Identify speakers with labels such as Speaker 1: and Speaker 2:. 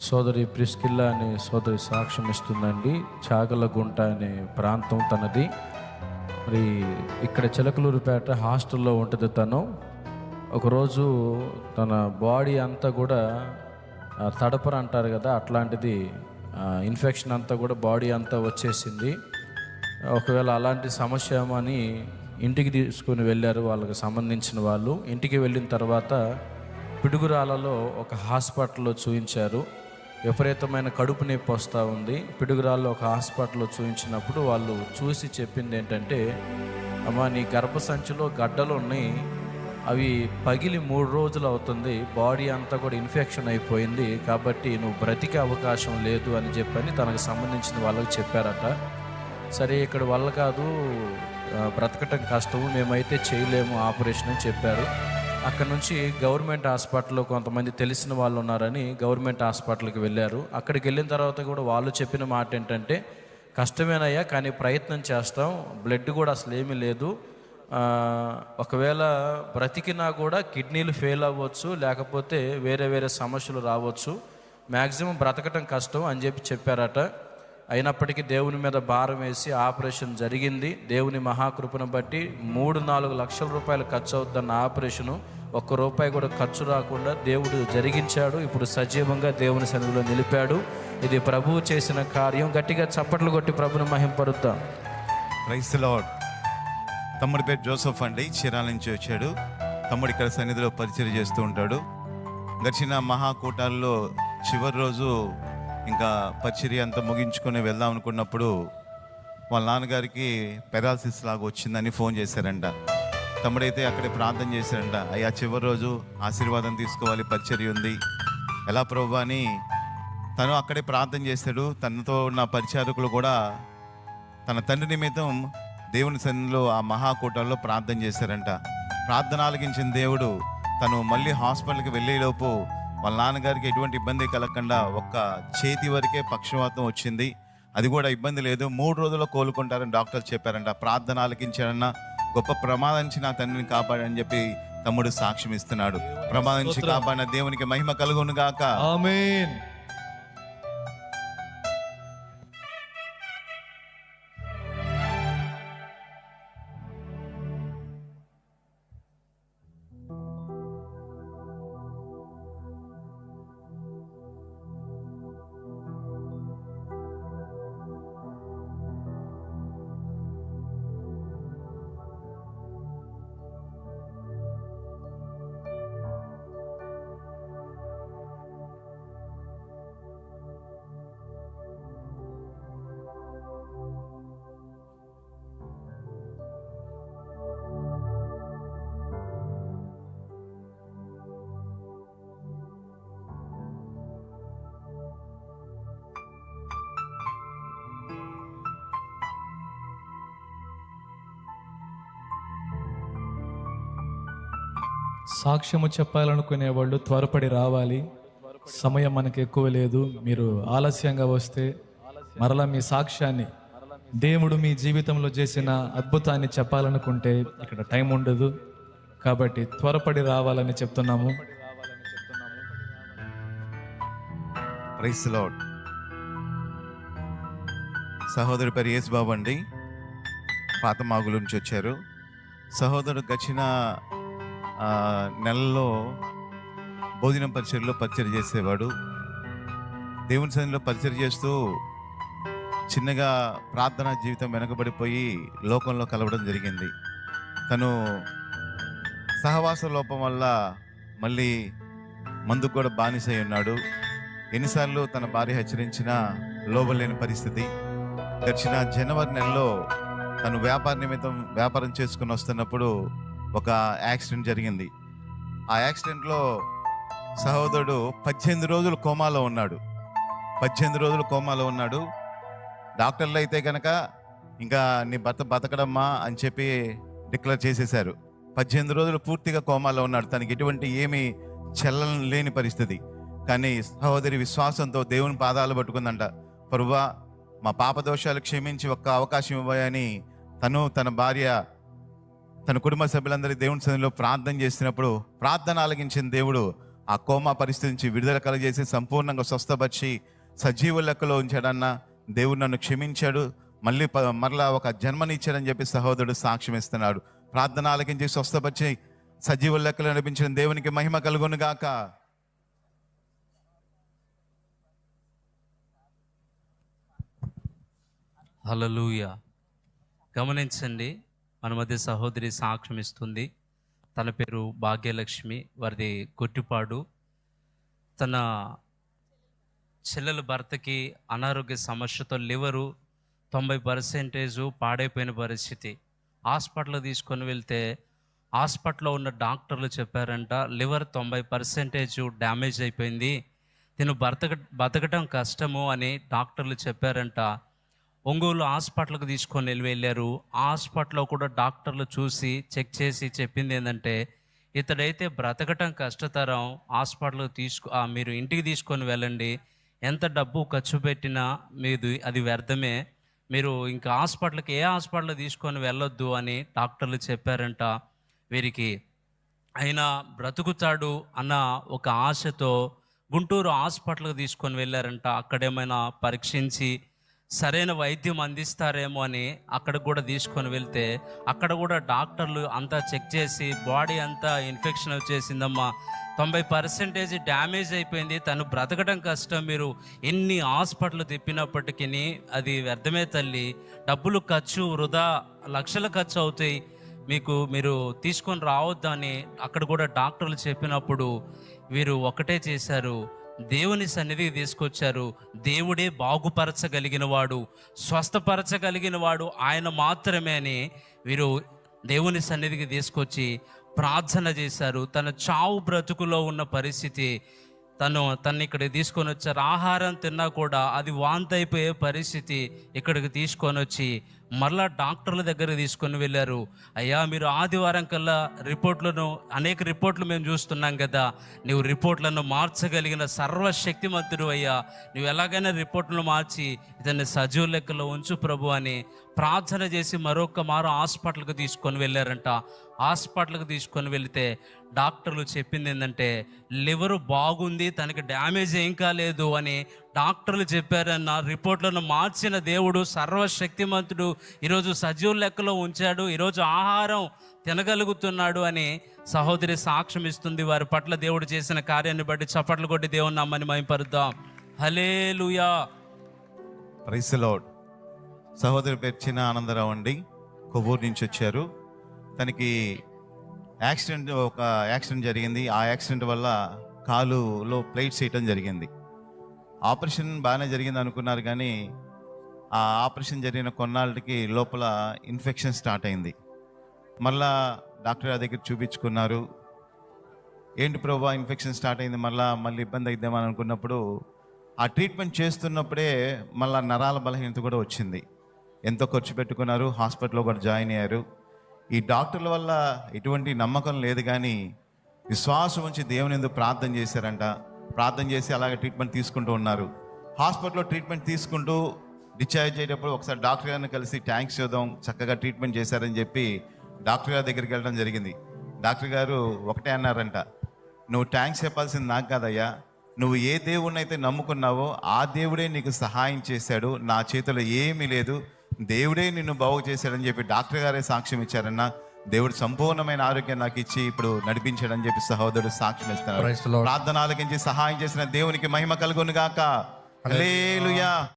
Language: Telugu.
Speaker 1: సోదరి ప్రిస్కిల్లా అనే సోదరి సాక్ష్యం ఇస్తుందండి. చాగలగుంట అనే ప్రాంతం తనది. మరి ఇక్కడ చిలకలూరుపేట హాస్టల్లో ఉంటుంది తను. ఒకరోజు తన బాడీ అంతా కూడా తడపర అంటారు కదా, అట్లాంటిది ఇన్ఫెక్షన్ అంతా కూడా బాడీ అంతా వచ్చేసింది. ఒకవేళ అలాంటి సమస్య ఏమో అని ఇంటికి తీసుకుని వెళ్ళారు వాళ్ళకి సంబంధించిన వాళ్ళు. ఇంటికి వెళ్ళిన తర్వాత పిడుగురాలలో ఒక హాస్పిటల్లో చూయించారు. విపరీతమైన కడుపు నొప్పి వస్తూ ఉంది. పిడుగురాల్లో ఒక హాస్పిటల్లో చూయించినప్పుడు వాళ్ళు చూసి చెప్పింది ఏంటంటే, అమ్మా నీ గర్భసంచిలో గడ్డలు ఉన్నాయి, అవి పగిలి 3 రోజులు అవుతుంది, బాడీ అంతా కూడా ఇన్ఫెక్షన్ అయిపోయింది, కాబట్టి నువ్వు బ్రతికే అవకాశం లేదు అని చెప్పని తనకు సంబంధించిన వాళ్ళకి చెప్పారట. సరే ఇక్కడ వల్ల కాదు, బ్రతకటం కష్టము, మేమైతే చేయలేము ఆపరేషన్ అని చెప్పారు. అక్కడ నుంచి గవర్నమెంట్ హాస్పిటల్లో కొంతమంది తెలిసిన వాళ్ళు ఉన్నారని గవర్నమెంట్ హాస్పిటల్కి వెళ్ళారు. అక్కడికి వెళ్ళిన తర్వాత కూడా వాళ్ళు చెప్పిన మాట ఏంటంటే, కష్టమేనయ్యా కానీ ప్రయత్నం చేస్తాం, బ్లడ్ కూడా అసలు ఏమీ లేదు, ఒకవేళ బ్రతికినా కూడా కిడ్నీలు ఫెయిల్ అవ్వచ్చు, లేకపోతే వేరే వేరే సమస్యలు రావచ్చు, మ్యాక్సిమం బ్రతకటం కష్టం అని చెప్పారట. అయినప్పటికీ దేవుని మీద భారం వేసి ఆపరేషన్ జరిగింది. దేవుని మహాకృపను బట్టి 3-4 లక్షల రూపాయలు ఖర్చు అవుతున్న ఆపరేషను ₹1 కూడా ఖర్చు రాకుండా దేవుడు జరిగించాడు. ఇప్పుడు సజీవంగా దేవుని సన్నిధిలో నిలిపాడు. ఇది ప్రభువు చేసిన కార్యం. గట్టిగా చప్పట్లు కొట్టి ప్రభుని మహింపరుద్దాం.
Speaker 2: Praise the lord. తమ్ముడి పేరు జోసెఫ్ అండి, చీరాల నుంచి వచ్చాడు. తమ్ముడు ఇక్కడ సన్నిధిలో పరిచయం చేస్తూ ఉంటాడు. గడిచిన మహాకూటాల్లో చివరి రోజు ఇంకా పరిచర్య అంతా ముగించుకొని వెళ్దాం అనుకున్నప్పుడు వాళ్ళ నాన్నగారికి పెరాలసిస్ లాగా వచ్చిందని ఫోన్ చేశారంట. తమ్ముడైతే అక్కడే ప్రార్థన చేశారంట, అయ్యా చివరి రోజు ఆశీర్వాదం తీసుకోవాలి, పరిచర్య ఉంది, ఎలా ప్రభు అని తను అక్కడే ప్రార్థన చేశాడు. తనతో ఉన్న పరిచారకులు కూడా తన తండ్రి నిమిత్తం దేవుని సన్నిధిలో ఆ మహాకూటంలో ప్రార్థన చేశారంట. ప్రార్థన ఆలకించిన దేవుడు తను మళ్ళీ హాస్పిటల్కి వెళ్ళేలోపు వాళ్ళ నాన్నగారికి ఎటువంటి ఇబ్బంది కలగకుండా ఒక్క చేతి వరకే పక్షవాతం వచ్చింది. అది కూడా ఇబ్బంది లేదు, 3 రోజుల్లో కోలుకుంటారని డాక్టర్ చెప్పారంట. ప్రార్థన ఆలకించాడన్న గొప్ప ప్రమాదం నుంచి నా తండ్రిని కాపాడని చెప్పి తమ్ముడు సాక్ష్యం ఇస్తున్నాడు. ప్రమాదం నుంచి కాపాడిన దేవునికి మహిమ కలుగును గాక.
Speaker 3: ఆమేన్. సాక్ష్యము చెప్పాలనుకునే వాళ్ళు త్వరపడి రావాలి. సమయం మనకి ఎక్కువ లేదు. మీరు ఆలస్యంగా వస్తే మరలా మీ సాక్ష్యాన్ని, దేవుడు మీ జీవితంలో చేసిన అద్భుతాన్ని చెప్పాలనుకుంటే ఇక్కడ టైం ఉండదు. కాబట్టి త్వరపడి రావాలని చెప్తున్నాము.
Speaker 2: Praise the Lord. సహోదరు పేరు యేసుబాబు అండి, పాతమాగుల నుంచి వచ్చారు. సహోదరుడు గడిచిన నెలలో భోజనం పరిచర్లో పరిచయం చేసేవాడు. దేవుని సన్నిధిలో పరిచయం చేస్తూ చిన్నగా ప్రార్థనా జీవితం వెనకబడిపోయి లోకంలో కలవడం జరిగింది. తను సహవాస లోపం వల్ల మళ్ళీ మందుకు కూడా బానిసై ఉన్నాడు. ఎన్నిసార్లు తన భార్య హెచ్చరించినా లోబలేని పరిస్థితి. గడిచిన జనవరి నెలలో తను వ్యాపారం చేసుకుని వస్తున్నప్పుడు ఒక యాక్సిడెంట్ జరిగింది. ఆ యాక్సిడెంట్లో సహోదరుడు 18 రోజులు కోమాలో ఉన్నాడు. 18 రోజులు కోమాలో ఉన్నాడు. డాక్టర్లు అయితే కనుక ఇంకా నీ భర్త బతకడమ్మా అని చెప్పి డిక్లేర్ చేసేశారు. 18 రోజులు పూర్తిగా కోమాలో ఉన్నాడు. తనకి ఎటువంటి ఏమీ లేని పరిస్థితి. కానీ సహోదరి విశ్వాసంతో దేవుని పాదాలు పట్టుకుందంట. ప్రభువా మా పాప దోషాలు క్షమించి ఒక్క అవకాశం ఇవ్వని తను, తన భార్య, తన కుటుంబ సభ్యులందరూ దేవుని సన్నిధిలో ప్రార్థన చేసినప్పుడు ప్రార్థన ఆలకించిన దేవుడు ఆ కోమా పరిస్థితి నుంచి విడుదల కలగజేసి సంపూర్ణంగా స్వస్థపరిచి సజీవ లెక్కలో ఉంచాడన్నా. దేవుడు నన్ను క్షమించాడు, మరలా ఒక జన్మనిచ్చాడని చెప్పి సహోదరుడు సాక్ష్యం ఇస్తున్నాడు. ప్రార్థన ఆలకించి స్వస్థపరిచి సజీవ లెక్కలో నడిపించిన దేవునికి మహిమ కలుగును గాక.
Speaker 4: హల్లెలూయా. గమనించండి, మన మధ్య సహోదరి సాక్ష్యం ఇస్తుంది. తన పేరు భాగ్యలక్ష్మి, వారిది గుట్టిపాడు. తన చెల్లెల భర్తకి అనారోగ్య సమస్యతో లివరు 90% పాడైపోయిన పరిస్థితి. హాస్పిటల్ తీసుకొని వెళ్తే హాస్పిటల్లో ఉన్న డాక్టర్లు చెప్పారంట, లివర్ 90% డ్యామేజ్ అయిపోయింది, తిను బతకటం కష్టము అని డాక్టర్లు చెప్పారంట. ఒంగోలు హాస్పిటల్కి తీసుకొని వెళ్ళారు. హాస్పిటల్లో కూడా డాక్టర్లు చూసి చెక్ చేసి చెప్పింది ఏంటంటే, ఇతడైతే బ్రతకటం కష్టతరం, హాస్పిటల్కి మీరు ఇంటికి తీసుకొని వెళ్ళండి, ఎంత డబ్బు ఖర్చు పెట్టినా అది వ్యర్థమే, మీరు ఇంకా హాస్పిటల్కి ఏ హాస్పిటల్ తీసుకొని వెళ్ళొద్దు అని డాక్టర్లు చెప్పారంట. వీరికి అయినా బ్రతుకుతాడు అన్న ఒక ఆశతో గుంటూరు హాస్పిటల్కి తీసుకొని వెళ్ళారంట. అక్కడేమైనా పరీక్షించి సరైన వైద్యం అందిస్తారేమో అని అక్కడ కూడా తీసుకొని వెళ్తే, అక్కడ కూడా డాక్టర్లు అంతా చెక్ చేసి బాడీ అంతా ఇన్ఫెక్షన్ వచ్చేసిందమ్మా, 90% డ్యామేజ్ అయిపోయింది, తను బ్రతకడం కష్టం, మీరు ఎన్ని హాస్పిటల్ తిప్పినప్పటికీ అది వ్యర్థమే తల్లి, డబ్బులు ఖర్చు వృధా, లక్షల ఖర్చు అవుతాయి, మీరు తీసుకొని రావద్దని అక్కడ కూడా డాక్టర్లు చెప్పినప్పుడు వీరు ఒకటే చేశారు, దేవుని సన్నిధికి తీసుకొచ్చారు. దేవుడే బాగుపరచగలిగిన వాడు, స్వస్థపరచగలిగిన వాడు ఆయన మాత్రమే అని వీరు దేవుని సన్నిధికి తీసుకొచ్చి ప్రార్థన చేశారు. తన చావు బ్రతుకులో ఉన్న పరిస్థితి, తను ఇక్కడికి తీసుకొని వచ్చారు. ఆహారం తిన్నా కూడా అది వాంతి అయిపోయే పరిస్థితి. ఇక్కడికి తీసుకొని వచ్చి మరలా డాక్టర్ల దగ్గర తీసుకొని వెళ్ళారు. అయ్యా, మీరు ఆదివారం కల్లా అనేక రిపోర్ట్లు మేము చూస్తున్నాం కదా, నువ్వు రిపోర్ట్లను మార్చగలిగిన సర్వశక్తిమంతుడు అయ్యా, నువ్వు ఎలాగైనా రిపోర్ట్లను మార్చి ఇతన్ని సజీవ లెక్కలో ఉంచు ప్రభు అని ప్రార్థన చేసి మరొక మారు హాస్పిటల్కి తీసుకొని వెళ్ళారంట. హాస్పిటల్కి తీసుకొని వెళితే డాక్టర్లు చెప్పింది ఏంటంటే, లివరు బాగుంది, తనకి డ్యామేజ్ ఏం కాలేదు అని డాక్టర్లు చెప్పారన్న. రిపోర్ట్లను మార్చిన దేవుడు సర్వశక్తిమంతుడు ఈరోజు సజీవ లెక్కలో ఉంచాడు, ఈరోజు ఆహారం తినగలుగుతున్నాడు అని సహోదరి సాక్ష్యం ఇస్తుంది. వారి పట్ల దేవుడు చేసిన కార్యాన్ని బట్టి చప్పట్లు కొట్టి దేవుని నామముని మహిమపరుద్దాం. హల్లెలూయా.
Speaker 2: Praise the Lord. సహోదరి పేరు చిన్న ఆనందరావు అండి, కొవ్వూరు నుంచి వచ్చారు. తనకి ఒక యాక్సిడెంట్ జరిగింది. ఆ యాక్సిడెంట్ వల్ల కాలులో ప్లేట్స్ వేయటం జరిగింది. ఆపరేషన్ బాగానే జరిగింది అనుకున్నారు, కానీ ఆ ఆపరేషన్ జరిగిన కొన్నాళ్ళకి లోపల ఇన్ఫెక్షన్ స్టార్ట్ అయింది. మళ్ళా డాక్టర్ గారి దగ్గర చూపించుకున్నారు. ఏంటి ప్రభా ఇన్ఫెక్షన్ స్టార్ట్ అయింది, మళ్ళీ ఇబ్బంది అయిద్దామని అనుకున్నప్పుడు ఆ ట్రీట్మెంట్ చేస్తున్నప్పుడే మళ్ళీ నరాల బలహీనత కూడా వచ్చింది. ఎంతో ఖర్చు పెట్టుకున్నారు, హాస్పిటల్లో కూడా జాయిన్ అయ్యారు. ఈ డాక్టర్ల వల్ల ఎటువంటి నమ్మకం లేదు, కానీ విశ్వాసం ఉంచి దేవుని ఎందుకు ప్రార్థన చేశారంట. ప్రార్థన చేసి అలాగే ట్రీట్మెంట్ తీసుకుంటూ ఉన్నారు. హాస్పిటల్లో ట్రీట్మెంట్ తీసుకుంటూ డిశ్చార్జ్ అయ్యేటప్పుడు ఒకసారి డాక్టర్ గారిని కలిసి థ్యాంక్స్ చూద్దాం, చక్కగా ట్రీట్మెంట్ చేశారని చెప్పి డాక్టర్ గారి దగ్గరికి వెళ్ళడం జరిగింది. డాక్టర్ గారు ఒకటే అన్నారంట, నువ్వు థ్యాంక్స్ చెప్పాల్సింది నాకు కాదయ్యా, నువ్వు ఏ దేవుడిని అయితే నమ్ముకున్నావో ఆ దేవుడే నీకు సహాయం చేశాడు, నా చేతిలో ఏమీ లేదు, దేవుడే నిన్ను బాగు చేశాడని చెప్పి డాక్టర్ గారే సాక్ష్యం ఇచ్చారన్న. దేవుడు సంపూర్ణమైన ఆరోగ్యం నాకు ఇచ్చి ఇప్పుడు నడిపించాడని చెప్పి సహోదరుడు సాక్ష్యం ఇస్తున్నారు. ప్రార్థన ఆలకించి సహాయం చేసిన దేవునికి మహిమ కలుగును గాక. హల్లెలూయా.